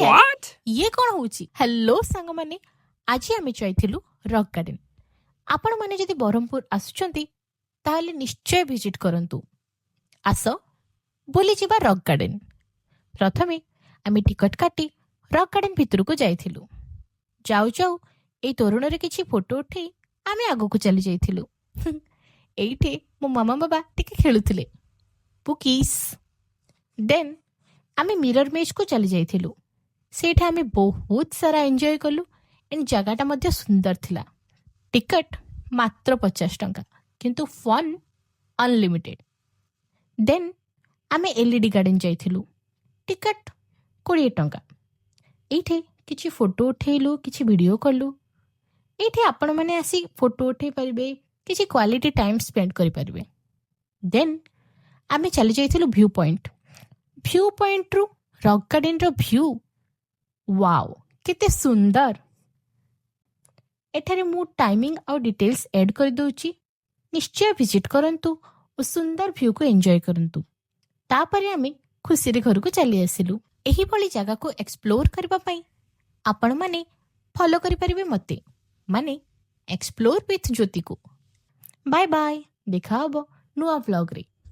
What? ये कौन होची? हेलो सांग माने आज आमे जाइथिलु रॉक गार्डन। आपण माने जदि बरहमपुर आसुचंती ताहले निश्चय विजिट करंतु। आस बुली जिबा रॉक गार्डन। प्रथमे आमे टिकट काटी रॉक गार्डन भितर को जाइथिलु। जाऊ जाऊ ए तोरणरे किछि फोटो उठे आमे आगो को चली जाइथिलु। एइठे मो मामा बाबा टिके खेलुथिले पुकीस। देन आमे मिरर मेज को चली जाइथिलु। सेठे आमे बहुत सारा एंजॉय कलु एंड जगहटा मध्य सुंदर थिला। टिकट मात्र 50 टंका किंतु फन अनलिमिटेड। देन आमे एलईडी गार्डन जाइथिलु। टिकट 20 टंका। एइठे किछि फोटो उठेलु किछि वीडियो कलु। एइठे आपण माने आसी फोटो उठे परिबे किछि क्वालिटी टाइम स्पेंड करि परिबे। देन आमे चली जाइथिलु व्यू पॉइंट रु रॉक गार्डन रो व्यू वाओ केते सुंदर। एठारे मु टाइमिंग और डिटेल्स ऐड कर दोची। निश्चय विजिट करंतु और सुंदर व्यू को एंजॉय करंतु। तापरे आमे खुशी रे घर को चली आसिलु। एही भली जगह को एक्सप्लोर करबा पई आपण माने फॉलो करि परिबे मते माने एक्सप्लोर विथ ज्योति को। बाय बाय देखा हबो नुआ व्लॉग रे।